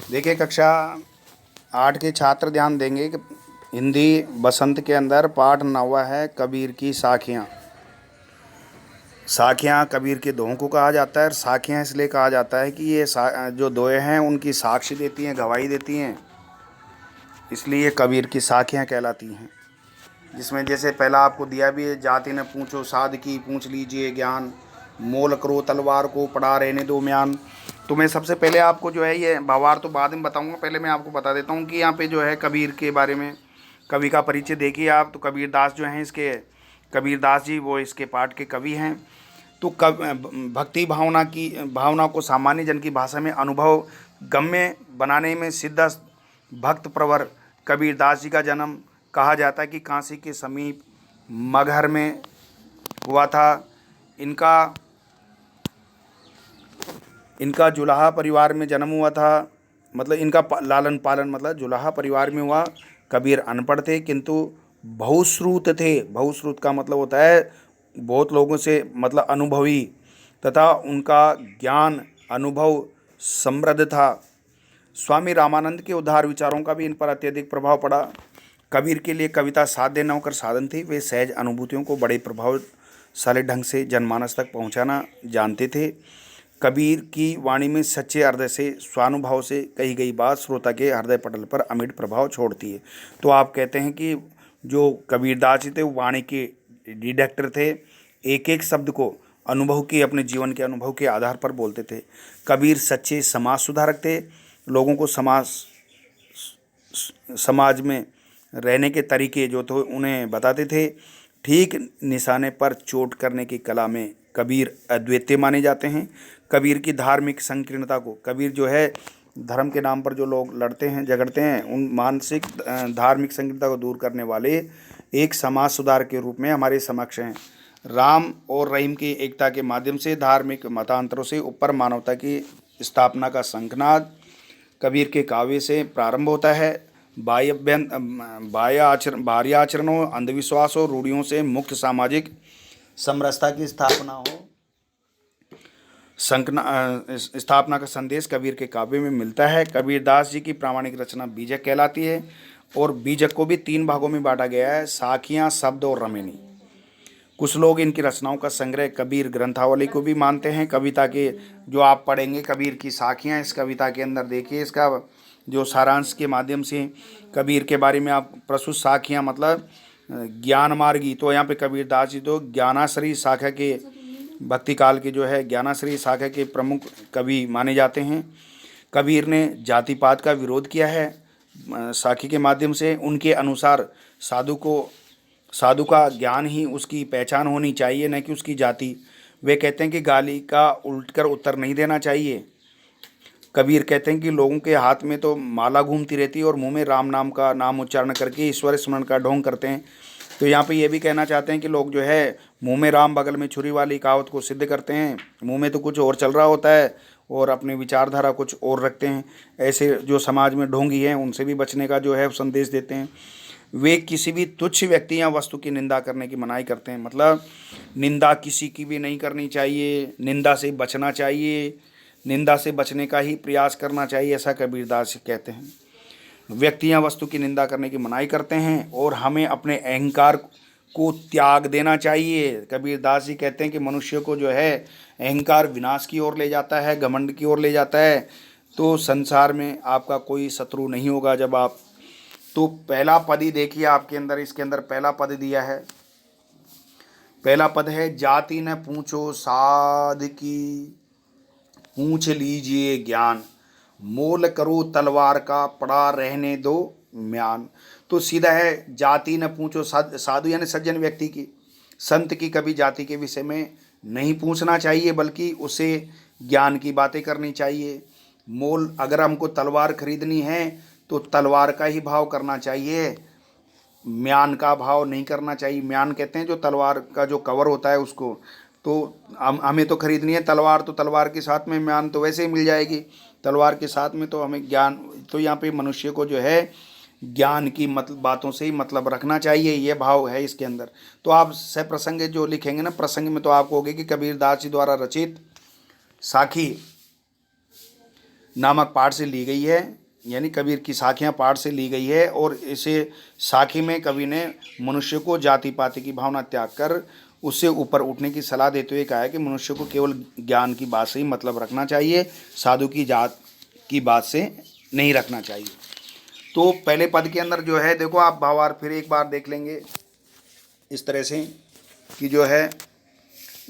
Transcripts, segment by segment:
देखिए, कक्षा 8 के छात्र ध्यान देंगे कि हिंदी बसंत के अंदर पाठ 9वां है, कबीर की साखियाँ। साखियाँ कबीर के दोहों को कहा जाता है, और साखियाँ इसलिए कहा जाता है कि ये जो दोहे हैं उनकी साक्ष्य देती हैं, गवाही देती हैं, इसलिए ये कबीर की साखियाँ कहलाती हैं। जिसमें जैसे पहला आपको दिया भी है, जाति न पूछो साध की, पूछ लीजिए ज्ञान, मोल करो तलवार को, पड़ा रहने दो म्यान। तो मैं सबसे पहले आपको जो है, ये भावार्थ तो बाद में बताऊंगा, पहले मैं आपको बता देता हूँ कि यहाँ पे जो है कबीर के बारे में, कवि का परिचय देखिए आप। तो कबीर दास जो हैं इसके, कबीर दास जी वो इसके पाठ के कवि हैं। तो भक्ति भावना को सामान्य जन की भाषा में अनुभव गम्य बनाने में सिद्धस्त भक्त प्रवर कबीर दास जी का जन्म कहा जाता है कि काशी के समीप मगहर में हुआ था। इनका इनका जुलाहा परिवार में जन्म हुआ था, मतलब इनका लालन पालन मतलब जुलाहा परिवार में हुआ। कबीर अनपढ़ थे किंतु बहुश्रुत थे। बहुश्रुत का मतलब होता है बहुत लोगों से, मतलब अनुभवी, तथा उनका ज्ञान अनुभव समृद्ध था। स्वामी रामानंद के उदार विचारों का भी इन पर अत्यधिक प्रभाव पड़ा। कबीर के लिए कविता साध्य न होकर साधन थी। वे सहज अनुभूतियों को बड़े प्रभावशाली ढंग से जनमानस तक पहुंचाना जानते थे। कबीर की वाणी में सच्चे हृदय से, स्वानुभाव से कही गई बात श्रोता के हृदय पटल पर अमिट प्रभाव छोड़ती है। तो आप कहते हैं कि जो कबीरदास जी थे वो वाणी के डिडक्टर थे, एक एक शब्द को अनुभव के, अपने जीवन के अनुभव के आधार पर बोलते थे। कबीर सच्चे समाज सुधारक थे। लोगों को समाज में रहने के तरीके जो थे उन्हें बताते थे। ठीक निशाने पर चोट करने की कला में कबीर अद्वितीय माने जाते हैं। कबीर की धार्मिक संकीर्णता को, कबीर जो है धर्म के नाम पर जो लोग लड़ते हैं झगड़ते हैं, उन मानसिक धार्मिक संकीर्णता को दूर करने वाले एक समाज सुधार के रूप में हमारे समक्ष हैं। राम और रहीम की एकता के माध्यम से धार्मिक मतांतरों से ऊपर मानवता की स्थापना का शंखनाद कबीर के काव्य से प्रारंभ होता है। बाह्य आचरणों, अंधविश्वासों, रूढ़ियों से मुक्त सामाजिक समरसता की स्थापना का संदेश कबीर के काव्य में मिलता है। कबीर दास जी की प्रामाणिक रचना बीजक कहलाती है, और बीजक को भी 3 भागों में बांटा गया है, साखियाँ, शब्द और रमेनी। कुछ लोग इनकी रचनाओं का संग्रह कबीर ग्रंथावली को भी मानते हैं। कविता के जो आप पढ़ेंगे कबीर की साखियाँ, इस कविता के अंदर देखिए इसका जो सारांश के माध्यम से कबीर के बारे में आप प्रस्तुत साखियाँ मतलब ज्ञान मार्गी। तो यहाँ पे कबीर दास जी तो ज्ञानाश्रयी शाखा के, भक्ति काल के जो है ज्ञानाश्रयी शाखा के प्रमुख कवि माने जाते हैं। कबीर ने जाति पात का विरोध किया है साखी के माध्यम से। उनके अनुसार साधु का ज्ञान ही उसकी पहचान होनी चाहिए, न कि उसकी जाति। वे कहते हैं कि गाली का उल्टकर उत्तर नहीं देना चाहिए। कबीर कहते हैं कि लोगों के हाथ में तो माला घूमती रहती है और मुंह में राम नाम का नाम उच्चारण करके ईश्वर स्मरण का ढोंग करते हैं। तो यहाँ पे ये भी कहना चाहते हैं कि लोग जो है मुंह में राम बगल में छुरी वाली कहावत को सिद्ध करते हैं। मुंह में तो कुछ और चल रहा होता है और अपने विचारधारा कुछ और रखते हैं। ऐसे जो समाज में ढोंगी हैं उनसे भी बचने का जो है संदेश देते हैं। वे किसी भी तुच्छ व्यक्ति या वस्तु की निंदा करने की मनाही करते हैं, मतलब निंदा किसी की भी नहीं करनी चाहिए, निंदा से बचना चाहिए, निंदा से बचने का ही प्रयास करना चाहिए, ऐसा कबीरदास कहते हैं। व्यक्ति या वस्तु की निंदा करने की मनाही करते हैं, और हमें अपने अहंकार को त्याग देना चाहिए। कबीरदास जी कहते हैं कि मनुष्य को जो है अहंकार विनाश की ओर ले जाता है, घमंड की ओर ले जाता है। तो संसार में आपका कोई शत्रु नहीं होगा जब आप, तो पहला पद ही देखिए आपके अंदर, इसके अंदर पहला पद दिया है। पहला पद है, जाति न पूछो साध की, पूछ लीजिए ज्ञान, मोल करो तलवार का, पड़ा रहने दो म्यान। तो सीधा है, जाति न पूछो साधु यानी सज्जन व्यक्ति की, संत की कभी जाति के विषय में नहीं पूछना चाहिए, बल्कि उसे ज्ञान की बातें करनी चाहिए। मोल, अगर हमको तलवार खरीदनी है तो तलवार का ही भाव करना चाहिए, म्यान का भाव नहीं करना चाहिए। म्यान कहते हैं जो तलवार का जो कवर होता है उसको। तो हमें तो खरीदनी है तलवार, तो तलवार के साथ में म्यान तो वैसे ही मिल जाएगी, तलवार के साथ में तो हमें ज्ञान। तो यहाँ पे मनुष्य को जो है ज्ञान की मतलब बातों से ही मतलब रखना चाहिए, ये भाव है इसके अंदर। तो आप सप्रसंग जो लिखेंगे ना, प्रसंग में तो आपको होगे कि कबीरदास जी द्वारा रचित साखी नामक पाठ से ली गई है, यानी कबीर की साखियाँ पाठ से ली गई है। और इसे साखी में कवि ने मनुष्य को जाति पाति की भावना त्याग कर उससे ऊपर उठने की सलाह देते हुए कहा है कि मनुष्य को केवल ज्ञान की बात से ही मतलब रखना चाहिए, साधु की जात की बात से नहीं रखना चाहिए। तो पहले पद के अंदर जो है देखो आप भावार्थ फिर एक बार देख लेंगे इस तरह से कि जो है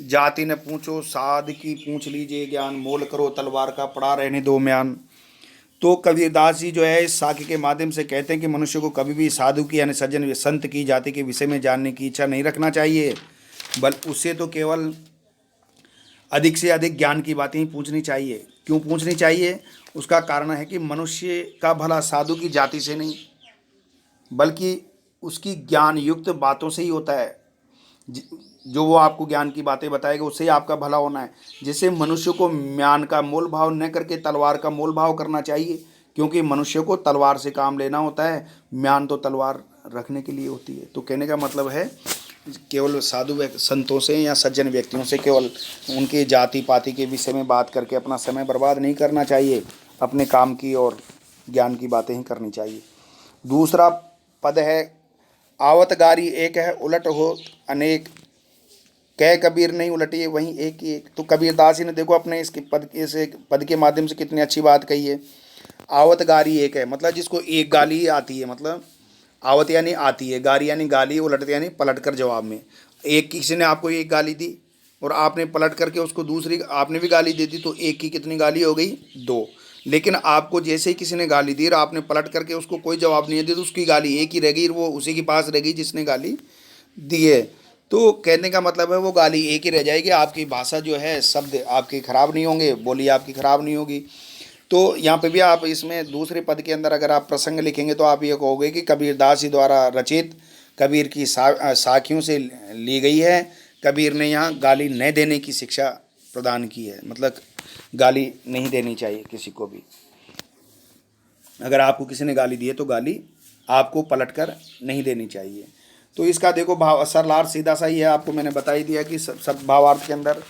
जाति न पूछो साध की पूछ लीजिए ज्ञान, मोल करो तलवार का पड़ा रहने दो म्यान। तो कबीरदास जी जो है इस साखी के माध्यम से कहते हैं कि मनुष्य को कभी भी साधु की यानी सज्जन संत की जाति के विषय में जानने की इच्छा नहीं रखना चाहिए, बल्कि उससे तो केवल अधिक से अधिक ज्ञान की बातें ही पूछनी चाहिए। क्यों पूछनी चाहिए? उसका कारण है कि मनुष्य का भला साधु की जाति से नहीं बल्कि उसकी ज्ञान युक्त बातों से ही होता है। जो वो आपको ज्ञान की बातें बताएगा उससे ही आपका भला होना है। जिससे मनुष्य को म्यान का मोल भाव न करके तलवार का मोल भाव करना चाहिए, क्योंकि मनुष्य को तलवार से काम लेना होता है, म्यान तो तलवार रखने के लिए होती है। तो कहने का मतलब है केवल साधु संतों से या सज्जन व्यक्तियों से केवल उनके जाति पाति के विषय में बात करके अपना समय बर्बाद नहीं करना चाहिए, अपने काम की और ज्ञान की बातें ही करनी चाहिए। दूसरा पद है आवतगारी एक है उलट हो अनेक, कह कबीर नहीं उलटिए वहीं एक ही एक। तो कबीरदास जी ने देखो अपने इसके पद के माध्यम से कितनी अच्छी बात कही है। आवतगारी एक है मतलब जिसको एक गाली ही आती है, मतलब आवत यानी आती है, गारी यानी गाली, उलट यानी पलट कर जवाब में। एक किसी ने आपको एक गाली दी और आपने पलट करके उसको दूसरी आपने भी गाली दे दी, तो एक की कितनी गाली हो गई? 2। लेकिन आपको जैसे ही किसी ने गाली दी और आपने पलट करके उसको कोई जवाब नहीं दिया तो उसकी गाली एक ही रह गई, वो उसी के पास रह गई जिसने गाली दी है। तो कहने का मतलब है वो गाली एक ही रह जाएगी, आपकी भाषा जो है शब्द आपके खराब नहीं होंगे, बोली आपकी खराब नहीं होगी। तो यहाँ पे भी आप इसमें दूसरे पद के अंदर अगर आप प्रसंग लिखेंगे तो आप ये कहोगे कि कबीरदास जी द्वारा रचित कबीर की साखियों से ली गई है। कबीर ने यहाँ गाली न देने की शिक्षा प्रदान की है, मतलब गाली नहीं देनी चाहिए किसी को भी। अगर आपको किसी ने गाली दी है तो गाली आपको पलट कर नहीं देनी चाहिए। तो इसका देखो भाव सरलार्थ सीधा सा ही है, आपको मैंने बता ही दिया कि सब भावार्थ के अंदर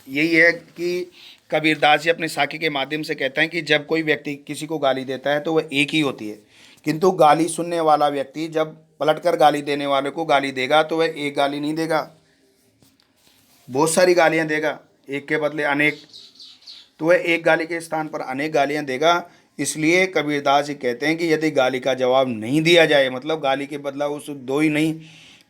यही है कि कबीरदास जी अपने साखी के माध्यम से कहते हैं कि जब कोई व्यक्ति किसी को गाली देता है तो वह एक ही होती है, किंतु गाली सुनने वाला व्यक्ति जब पलटकर गाली देने वाले को गाली देगा तो वह एक गाली नहीं देगा, बहुत सारी गालियां देगा, एक के बदले अनेक। तो वह एक गाली के स्थान पर अनेक गालियां देगा। इसलिए कबीरदास जी कहते हैं कि यदि गाली का जवाब नहीं दिया जाए, मतलब गाली के बदला उस 2 ही नहीं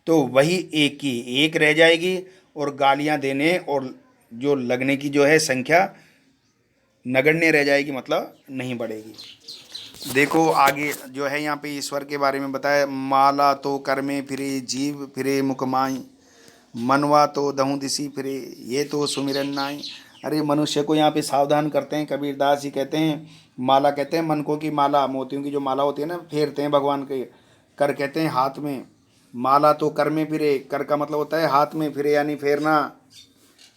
तो वही एक की एक रह जाएगी और गालियां देने और जो लगने की जो है संख्या नगण्य रह जाएगी, मतलब नहीं बढ़ेगी। देखो आगे जो है यहाँ पे ईश्वर के बारे में बताया, माला तो कर में फिरे जीव फिरे मुकमाई, मनवा तो दहूँ दिसी फिरे ये तो सुमिरन नाई। अरे मनुष्य को यहाँ पे सावधान करते हैं कबीरदास जी, कहते हैं माला कहते हैं मनकों की माला, मोतियों की जो माला होती है ना, फेरते हैं भगवान के। कर कहते हैं हाथ में, माला तो कर में फिरे, कर का मतलब होता है हाथ में फिरे यानी फेरना,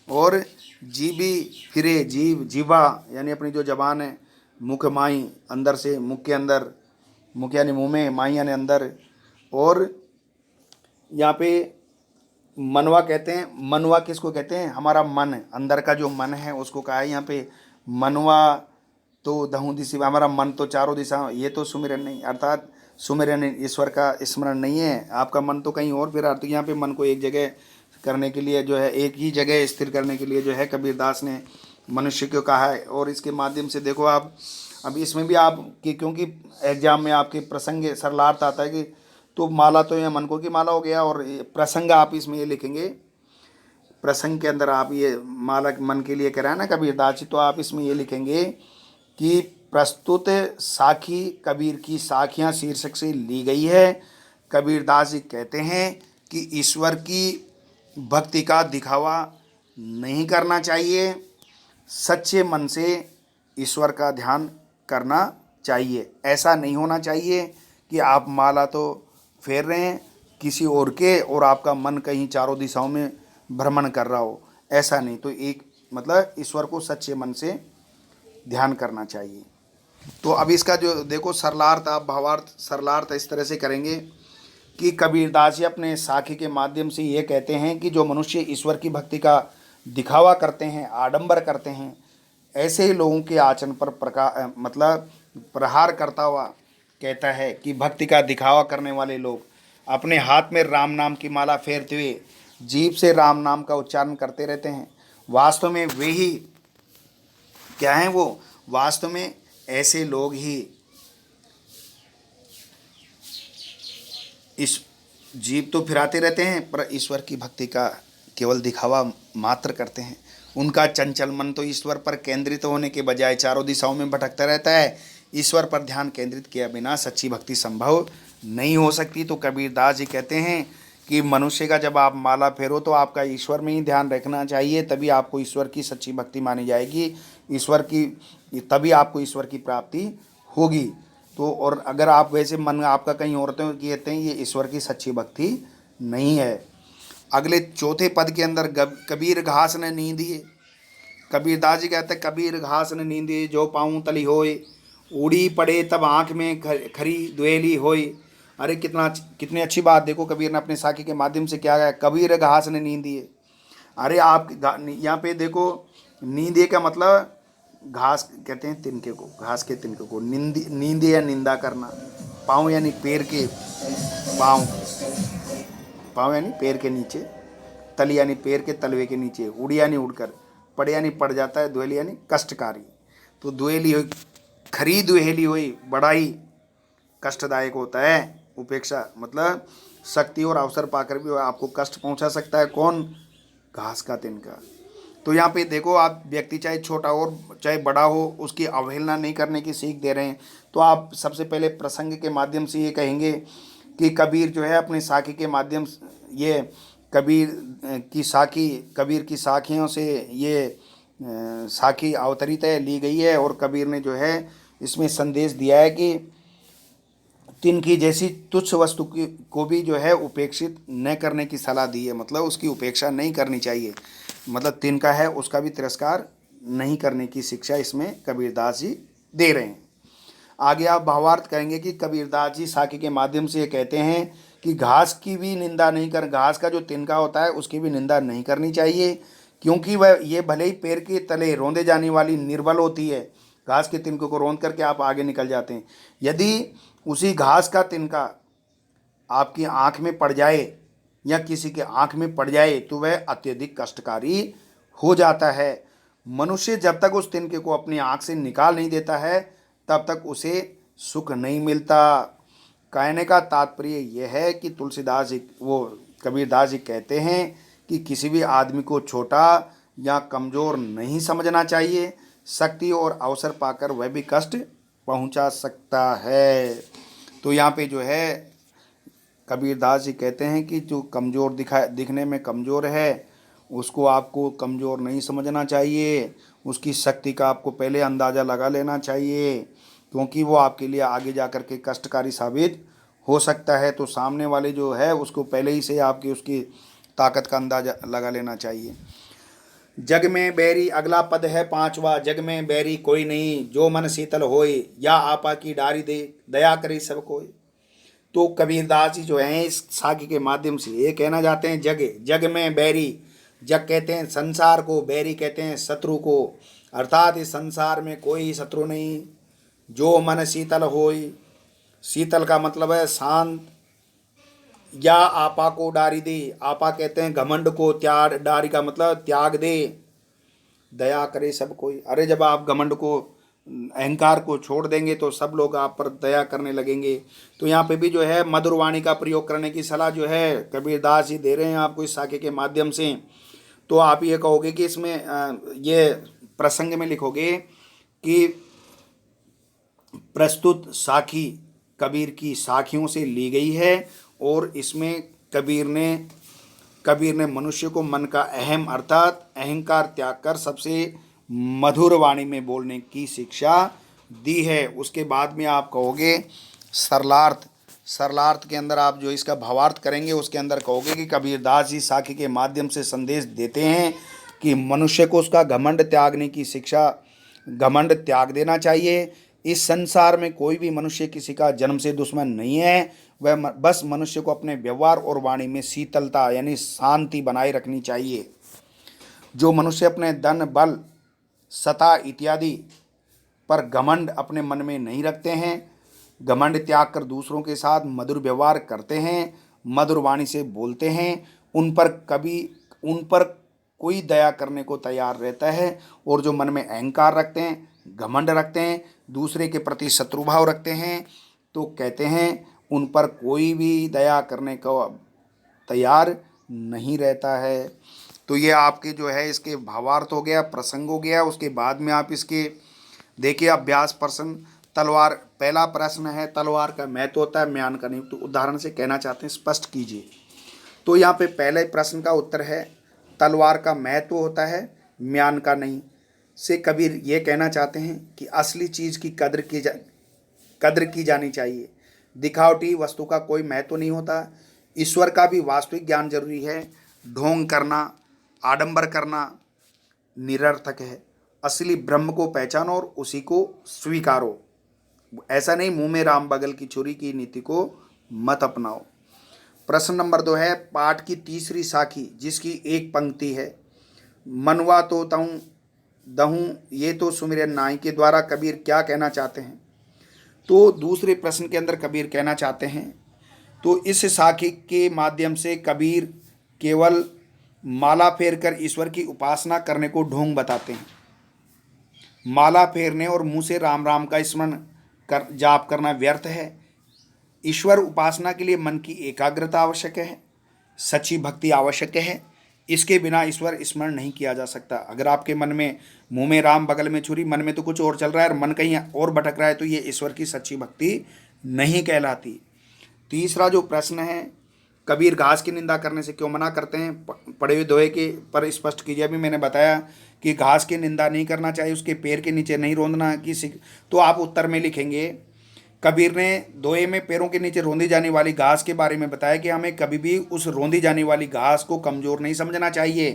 और जीवी फिरे जीव जीवा यानी अपनी जो जबान है, मुख माई अंदर से मुख के अंदर, मुख यानी मुँह में, माई यानी अंदर। और यहाँ पे मनवा कहते हैं, मनवा किसको कहते हैं? हमारा मन, अंदर का जो मन है उसको कहा है यहाँ पे मनवा तो दहूँ दिशा, हमारा मन तो चारों दिशा, ये तो सुमिरन नहीं, अर्थात सुमिरन ईश्वर का स्मरण नहीं है, आपका मन तो कहीं और फिर। तो यहाँ पे मन को एक जगह करने के लिए जो है, एक ही जगह स्थिर करने के लिए जो है कबीरदास ने मनुष्य को कहा है। और इसके माध्यम से देखो आप अब इसमें भी आप कि क्योंकि एग्जाम में आपके प्रसंग सरलार्थ आता है कि तो माला तो यह मनकों की माला हो गया, और प्रसंग आप इसमें ये लिखेंगे, प्रसंग के अंदर आप ये माला मन के लिए कराए ना कबीरदास जी, तो आप इसमें ये लिखेंगे कि प्रस्तुत साखी कबीर की साखियाँ शीर्षक से ली गई है। कबीरदास जी कहते हैं कि ईश्वर की भक्ति का दिखावा नहीं करना चाहिए, सच्चे मन से ईश्वर का ध्यान करना चाहिए। ऐसा नहीं होना चाहिए कि आप माला तो फेर रहे हैं किसी और के और आपका मन कहीं चारों दिशाओं में भ्रमण कर रहा हो, ऐसा नहीं। तो एक मतलब ईश्वर को सच्चे मन से ध्यान करना चाहिए। तो अब इसका जो देखो सरलार्थ, आप भावार्थ सरलार्थ इस तरह से करेंगे कि कबीरदास जी अपने साखी के माध्यम से ये कहते हैं कि जो मनुष्य ईश्वर की भक्ति का दिखावा करते हैं, आडंबर करते हैं, ऐसे लोगों के आचरण पर मतलब प्रहार करता हुआ कहता है कि भक्ति का दिखावा करने वाले लोग अपने हाथ में राम नाम की माला फेरते हुए जीभ से राम नाम का उच्चारण करते रहते हैं। वास्तव में वे ही क्या हैं? वो वास्तव में ऐसे लोग ही इस जीव तो फिराते रहते हैं पर ईश्वर की भक्ति का केवल दिखावा मात्र करते हैं। उनका चंचल मन तो ईश्वर पर केंद्रित होने के बजाय चारों दिशाओं में भटकता रहता है। ईश्वर पर ध्यान केंद्रित किए बिना सच्ची भक्ति संभव नहीं हो सकती। तो कबीरदास जी कहते हैं कि मनुष्य का जब आप माला फेरो तो आपका ईश्वर में ही ध्यान रखना चाहिए, तभी आपको ईश्वर की सच्ची भक्ति मानी जाएगी, तभी आपको ईश्वर की प्राप्ति होगी। तो और अगर आप वैसे मन आपका कहीं और तो कहते हैं, ये ईश्वर की सच्ची भक्ति नहीं है। अगले चौथे पद के अंदर कबीर घास ने नींद दिए। कबीरदास जी कहते हैं कबीर घास ने नींद दिए, जो पाऊँ तली होए, उड़ी पड़े तब आँख में खरी दुहेली होए। अरे कितनी अच्छी बात, देखो कबीर ने अपने साखी के माध्यम से क्या कहा, कबीर घास ने नींद दिए। अरे आप यहाँ पे देखो, नींदिए का मतलब घास कहते हैं तिनके को, घास के तिनके को नींदे या निंदा करना। पाँव यानी पैर के, पाँव यानी पैर के नीचे, तली यानी पैर के तलवे के नीचे, उड़ी यानी उड़कर, पड़ यानी पड़ जाता है, दुहेली यानी कष्टकारी। तो दुहेली हुई, खरी दुहेली हुई, बड़ा ही कष्टदायक होता है। उपेक्षा मतलब शक्ति और अवसर पाकर भी आपको कष्ट पहुंचा सकता है। कौन? घास का तिनका। तो यहाँ पे देखो, आप व्यक्ति चाहे छोटा हो चाहे बड़ा हो, उसकी अवहेलना नहीं करने की सीख दे रहे हैं। तो आप सबसे पहले प्रसंग के माध्यम से ये कहेंगे कि कबीर जो है अपने साखी के माध्यम से, ये कबीर की साखियों से ये साखी अवतरित है, ली गई है। और कबीर ने जो है इसमें संदेश दिया है कि तिनकी जैसी तुच्छ वस्तु को भी जो है उपेक्षित न करने की सलाह दी है। मतलब उसकी उपेक्षा नहीं करनी चाहिए, मतलब तिनका है उसका भी तिरस्कार नहीं करने की शिक्षा इसमें कबीरदास जी दे रहे हैं। आगे आप भावार्थ करेंगे कि कबीरदास जी साखी के माध्यम से ये कहते हैं कि घास की भी निंदा नहीं कर, घास का जो तिनका होता है उसकी भी निंदा नहीं करनी चाहिए, क्योंकि वह ये भले ही पैर के तले रौंदे जाने वाली निर्बल होती है। घास के तिनके को रौंद करके आप आगे निकल जाते हैं। यदि उसी घास का तिनका आपकी आंख में पड़ जाए या किसी के आंख में पड़ जाए तो वह अत्यधिक कष्टकारी हो जाता है। मनुष्य जब तक उस तिनके को अपनी आंख से निकाल नहीं देता है तब तक उसे सुख नहीं मिलता। कहने का तात्पर्य यह है कि तुलसीदास जी, वो कबीरदास जी कहते हैं कि किसी भी आदमी को छोटा या कमज़ोर नहीं समझना चाहिए। शक्ति और अवसर पाकर वह भी कष्ट पहुंचा सकता है। तो यहाँ पे जो है कबीरदास जी कहते हैं कि जो कमज़ोर दिखने में कमज़ोर है उसको आपको कमज़ोर नहीं समझना चाहिए, उसकी शक्ति का आपको पहले अंदाज़ा लगा लेना चाहिए, क्योंकि वो आपके लिए आगे जा कर के कष्टकारी साबित हो सकता है। तो सामने वाले जो है उसको पहले ही से आपकी उसकी ताकत का अंदाज़ा लगा लेना चाहिए। जग में बैरी, अगला पद है पांचवा, जग में बैरी कोई नहीं, जो मन शीतल होए, या आपा की डारी दे, दया करे सब कोई। तो कबीरदास जी जो हैं इस साखी के माध्यम से ये कहना चाहते हैं, जग में बैरी, जग कहते हैं संसार को, बैरी कहते हैं शत्रु को, अर्थात इस संसार में कोई शत्रु नहीं। जो मन शीतल होए, शीतल का मतलब है शांत, या आपा को डारी दे, आपा कहते हैं घमंड को, त्याग, डारी का मतलब त्याग दे, दया करे सब कोई। अरे जब आप घमंड को, अहंकार को छोड़ देंगे तो सब लोग आप पर दया करने लगेंगे। तो यहाँ पे भी जो है मधुर वाणी का प्रयोग करने की सलाह जो है कबीरदास जी दे रहे हैं आपको इस साखी के माध्यम से। तो आप ये कहोगे कि इसमें ये प्रसंग में लिखोगे कि प्रस्तुत साखी कबीर की साखियों से ली गई है और इसमें कबीर ने मनुष्य को मन का अहम अर्थात अहंकार त्याग कर सबसे मधुर वाणी में बोलने की शिक्षा दी है। उसके बाद में आप कहोगे सरलार्थ के अंदर आप जो इसका भावार्थ करेंगे उसके अंदर कहोगे कि कबीरदास जी साखी के माध्यम से संदेश देते हैं कि मनुष्य को उसका घमंड त्यागने की शिक्षा, घमंड त्याग देना चाहिए। इस संसार में कोई भी मनुष्य किसी का जन्म से दुश्मन नहीं है, वह बस मनुष्य को अपने व्यवहार और वाणी में शीतलता यानी शांति बनाए रखनी चाहिए। जो मनुष्य अपने धन बल सता इत्यादि पर घमंड अपने मन में नहीं रखते हैं। घमंड त्याग कर दूसरों के साथ मधुर व्यवहार करते हैं, मधुर वाणी से बोलते हैं, उन पर कोई दया करने को तैयार रहता है। और जो मन में अहंकार रखते हैं, घमंड रखते हैं, दूसरे के प्रति शत्रुभाव रखते हैं, तो कहते हैं उन पर कोई भी दया करने को तैयार नहीं रहता है। तो ये आपके जो है इसके भावार्थ हो गया, प्रसंग हो गया। उसके बाद में आप इसके देखिए अभ्यास प्रश्न। तलवार, पहला प्रश्न है तलवार का महत्व होता है, म्यान का नहीं। तो उदाहरण से कहना चाहते हैं स्पष्ट कीजिए। तो यहाँ पे पहले प्रश्न का उत्तर है तलवार का महत्व होता है, म्यान का नहीं। से कबीर ये कहना चाहते हैं कि असली चीज़ की कद्र की जानी चाहिए। दिखावटी वस्तु का कोई महत्व नहीं होता। ईश्वर का भी वास्तविक ज्ञान जरूरी है। ढोंग करना, आडंबर करना निरर्थक है। असली ब्रह्म को पहचानो और उसी को स्वीकारो। ऐसा नहीं मुंह में राम बगल की छुरी की नीति को मत अपनाओ। प्रश्न नंबर 2 है पाठ की तीसरी साखी जिसकी एक पंक्ति है, मनवा तो तऊँ दहूँ ये तो सुमिरन नाई के द्वारा कबीर क्या कहना चाहते हैं। तो दूसरे प्रश्न के अंदर कबीर कहना चाहते हैं, तो इस साखी के माध्यम से कबीर केवल माला फेर कर ईश्वर की उपासना करने को ढोंग बताते हैं। माला फेरने और मुंह से राम राम का स्मरण कर जाप करना व्यर्थ है। ईश्वर उपासना के लिए मन की एकाग्रता आवश्यक है, सच्ची भक्ति आवश्यक है। इसके बिना ईश्वर स्मरण नहीं किया जा सकता। अगर आपके मन में मुंह में राम बगल में छुरी, मन में तो कुछ और चल रहा है और मन कहीं और भटक रहा है, तो ये ईश्वर की सच्ची भक्ति नहीं कहलाती। तीसरा जो प्रश्न है, कबीर घास की निंदा करने से क्यों मना करते हैं, पड़े हुए दोहे के पर स्पष्ट कीजिए। अभी मैंने बताया कि घास की निंदा नहीं करना चाहिए, उसके पैर के नीचे नहीं रोंदना किसी। तो आप उत्तर में लिखेंगे कबीर ने दोहे में पैरों के नीचे रोंदी जाने वाली घास के बारे में बताया कि हमें कभी भी उस रोंदी जाने वाली घास को कमज़ोर नहीं समझना चाहिए,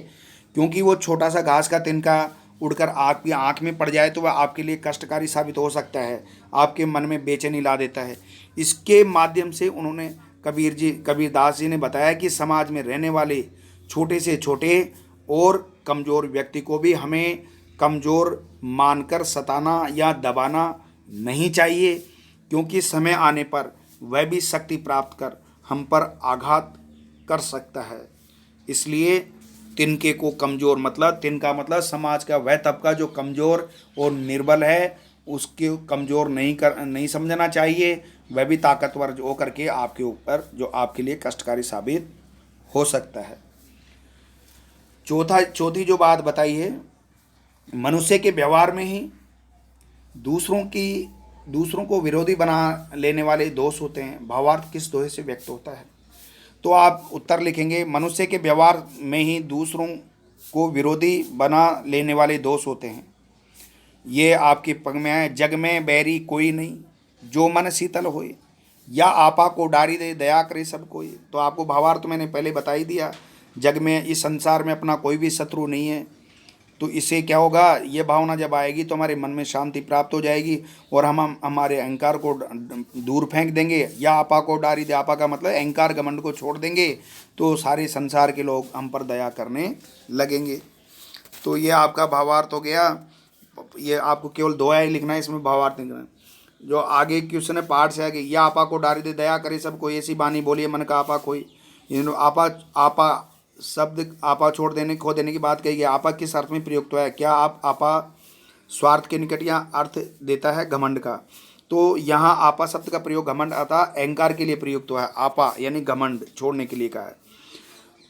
क्योंकि वो छोटा सा घास का तिनका उड़कर आपकी आँख में पड़ जाए तो वह आपके लिए कष्टकारी साबित हो सकता है, आपके मन में बेचैनी ला देता है। इसके माध्यम से उन्होंने कबीरदास जी ने बताया कि समाज में रहने वाले छोटे से छोटे और कमज़ोर व्यक्ति को भी हमें कमज़ोर मानकर सताना या दबाना नहीं चाहिए, क्योंकि समय आने पर वह भी शक्ति प्राप्त कर हम पर आघात कर सकता है। इसलिए तिनके को कमज़ोर, मतलब तिनका मतलब समाज का वह तबका जो कमज़ोर और निर्बल है, उसके कमज़ोर नहीं समझना चाहिए। वह भी ताकतवर होकर के आपके ऊपर जो आपके लिए कष्टकारी साबित हो सकता है। चौथी जो बात बताई है, मनुष्य के व्यवहार में ही दूसरों को विरोधी बना लेने वाले दोष होते हैं। भावार्थ किस दोहे से व्यक्त होता है। तो आप उत्तर लिखेंगे मनुष्य के व्यवहार में ही दूसरों को विरोधी बना लेने वाले दोष होते हैं। ये आपके पग में है, जग में बैरी कोई नहीं जो मन शीतल होए, या आपा को डारी दे दया करे सब कोई। तो आपको भावार्थ मैंने पहले बता ही दिया, जग में इस संसार में अपना कोई भी शत्रु नहीं है। तो इससे क्या होगा, ये भावना जब आएगी तो हमारे मन में शांति प्राप्त हो जाएगी और हम हमारे अहंकार को दूर फेंक देंगे। या आपा को डारी दे, आपा का मतलब अहंकार घमंड को छोड़ देंगे, तो सारे संसार के लोग हम पर दया करने लगेंगे। तो ये आपका भावार्थ हो गया। ये आपको केवल दोहा ही लिखना है, इसमें भावार्थ नहीं लिखना। जो आगे क्वेश्चन है पाठ से आगे, या आपा को डारी दे दया करे सब कोई, ऐसी बानी बोलिए मन का आपा कोई। आपा शब्द आपा छोड़ देने खो देने की बात कही गई। आपा किस अर्थ में प्रयुक्त हुआ है, क्या आपा स्वार्थ के निकट या अर्थ देता है घमंड का। तो यहाँ आपा शब्द का प्रयोग घमंड अर्थात अहंकार के लिए प्रयुक्त हुआ है। आपा यानी घमंड छोड़ने के लिए कहा है।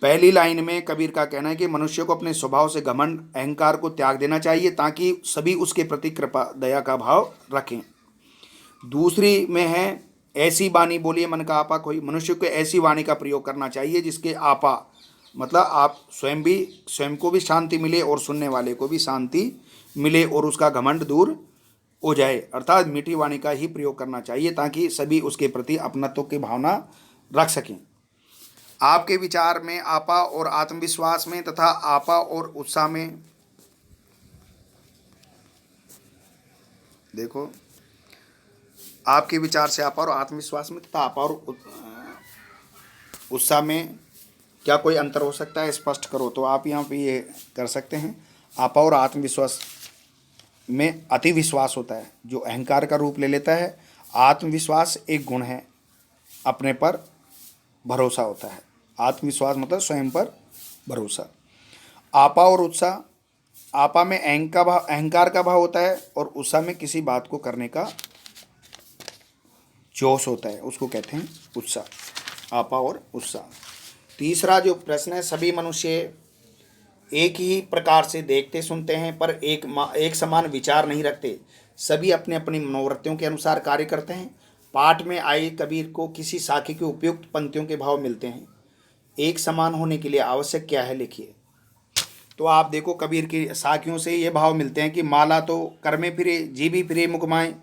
पहली लाइन में कबीर का कहना है कि मनुष्य को अपने स्वभाव से घमंड अहंकार को त्याग देना चाहिए ताकि सभी उसके प्रति कृपा दया का भाव रखें। दूसरी में है ऐसी वाणी बोलिए मन का आपा कोई। मनुष्य को ऐसी वाणी का प्रयोग करना चाहिए जिसके आपा मतलब आप स्वयं को भी शांति मिले और सुनने वाले को भी शांति मिले और उसका घमंड दूर हो जाए। अर्थात मीठी वाणी का ही प्रयोग करना चाहिए ताकि सभी उसके प्रति अपनत्व की भावना रख सकें। आपके विचार में आपा और आत्मविश्वास में तथा आपा और उत्साह में, देखो आपके विचार से आपा और आत्मविश्वास में तथा आपा और उत्साह में क्या कोई अंतर हो सकता है, स्पष्ट करो। तो आप यहाँ पे ये कर सकते हैं आपा और आत्मविश्वास में अति विश्वास होता है, जो अहंकार का रूप ले लेता है। आत्मविश्वास एक गुण है, अपने पर भरोसा होता है। आत्मविश्वास मतलब स्वयं पर भरोसा। आपा और उत्साह, आपा में अहंकार का भाव होता है और उत्साह में किसी बात को करने का जोश होता है, उसको कहते हैं उत्साह। आपा और उत्साह। तीसरा जो प्रश्न है, सभी मनुष्य एक ही प्रकार से देखते सुनते हैं पर एक समान विचार नहीं रखते। सभी अपने अपनी मनोवृत्तियों के अनुसार कार्य करते हैं। पाठ में आए कबीर को किसी साखी के उपयुक्त पंक्तियों के भाव मिलते हैं। एक समान होने के लिए आवश्यक क्या है, लिखिए। तो आप देखो, कबीर की साखियों से ये भाव मिलते हैं कि माला तो कर में फिरे, जीभी फिरे मुकमाए।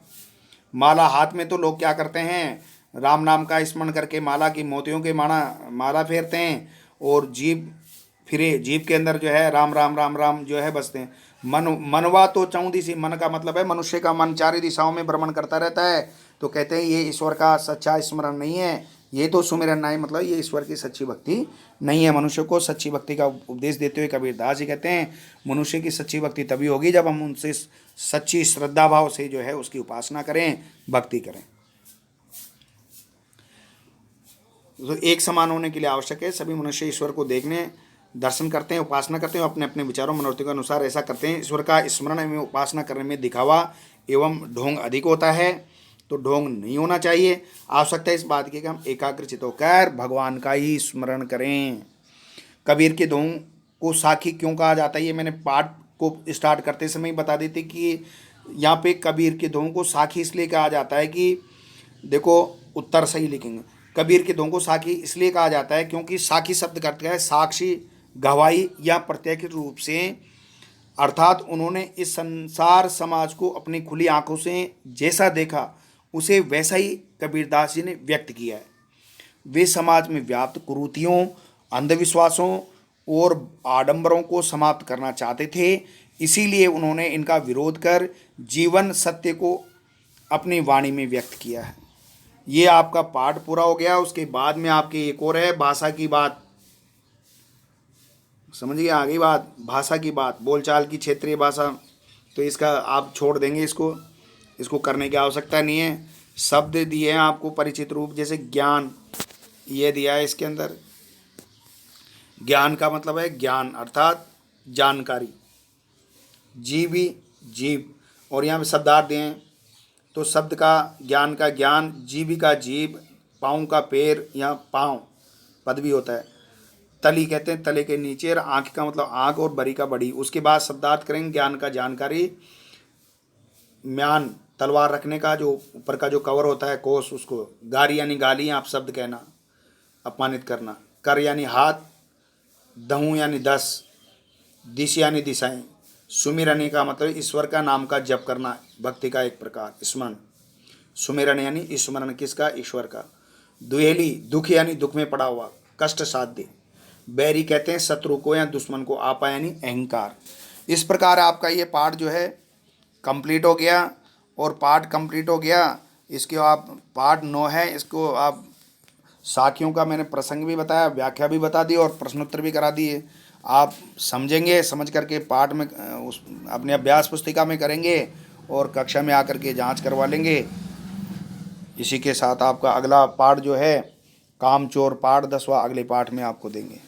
माला हाथ में तो लोग क्या करते हैं, राम नाम का स्मरण करके माला की मोतियों के माला फेरते हैं, और जीभ फिरे, जीभ के अंदर जो है राम राम राम राम जो है बसते हैं। मनवा तो चौंधी सी, मन का मतलब है मनुष्य का मन चारों दिशाओं में भ्रमण करता रहता है। तो कहते हैं ये ईश्वर का सच्चा स्मरण नहीं है, ये तो सुमिरन नहीं, मतलब ये ईश्वर की सच्ची भक्ति नहीं है। मनुष्य को सच्ची भक्ति का उपदेश देते हुए कबीरदास जी कहते हैं मनुष्य की सच्ची भक्ति तभी होगी जब हम उनसे सच्ची श्रद्धा भाव से जो है उसकी उपासना करें, भक्ति करें। तो एक समान होने के लिए आवश्यक है, सभी मनुष्य ईश्वर को देखने, दर्शन करते हैं, उपासना करते हैं, अपने अपने विचारों मनोवृत्ति के अनुसार ऐसा करते हैं। ईश्वर का स्मरण एवं उपासना करने में दिखावा एवं ढोंग अधिक होता है, तो ढोंग नहीं होना चाहिए। आवश्यकता इस बात की कि हम एकाग्रचित होकर भगवान का ही स्मरण करें। कबीर के दोहों को साखी क्यों कहा जाता है, ये मैंने पाठ को स्टार्ट करते समय बता दी थी कि यहाँ पे कबीर के दोहों को साखी इसलिए कहा जाता है कि देखो, उत्तर सही लिखेंगे। कबीर के दोहों को साखी इसलिए कहा जाता है क्योंकि साखी शब्द करता है साक्षी, गवाही या प्रत्यक्ष रूप से, अर्थात उन्होंने इस संसार समाज को अपनी खुली आंखों से जैसा देखा उसे वैसा ही कबीरदास जी ने व्यक्त किया है। वे समाज में व्याप्त कुरीतियों, अंधविश्वासों और आडंबरों को समाप्त करना चाहते थे। इसीलिए उन्होंने इनका विरोध कर जीवन सत्य को अपनी वाणी में व्यक्त किया है। ये आपका पाठ पूरा हो गया। उसके बाद में आपकी एक और है भाषा की बात। समझिए, आगे बात भाषा की बात, बोलचाल की क्षेत्रीय भाषा। तो इसका आप छोड़ देंगे, इसको करने की आवश्यकता नहीं है। शब्द दिए हैं आपको परिचित रूप, जैसे ज्ञान, ये दिया है इसके अंदर। ज्ञान का मतलब है ज्ञान अर्थात जानकारी। जीवी, जीव, और यहाँ पे शब्दार्थ दिए हैं। तो शब्द का, ज्ञान का ज्ञान, जीवी का जीव, पाँव का पैर या पाँव पद भी होता है। तली कहते हैं तले के नीचे, और आँख का मतलब आँख, और बड़ी का बड़ी। उसके बाद शब्दार्थ करेंगे। ज्ञान का जानकारी, म्यान तलवार रखने का जो ऊपर का जो कवर होता है कोस, उसको। गारी यानी गाली, आप शब्द कहना, अपमानित करना। कर यानी हाथ, दहू यानी 10, दिश यानी दिशाएं। सुमिरन का मतलब ईश्वर का नाम का जप करना, भक्ति का एक प्रकार, स्मरण। सुमिरन यानी स्मरण किसका, ईश्वर का। दुहेली, दुख यानी दुख में पड़ा हुआ, कष्ट साध्य। बैरी कहते हैं शत्रु को या दुश्मन को। आपा यानी अहंकार। इस प्रकार आपका ये पाठ जो है कंप्लीट हो गया। और पाठ कंप्लीट हो गया, इसके आप पाठ 9 है, इसको आप साखियों का मैंने प्रसंग भी बताया, व्याख्या भी बता दी और प्रश्नोत्तर भी करा दिए। आप समझेंगे, समझ करके पाठ में उस अपने अभ्यास पुस्तिका में करेंगे और कक्षा में आकर के जांच करवा लेंगे। इसी के साथ आपका अगला पाठ जो है कामचोर पाठ 10वां अगले पाठ में आपको देंगे।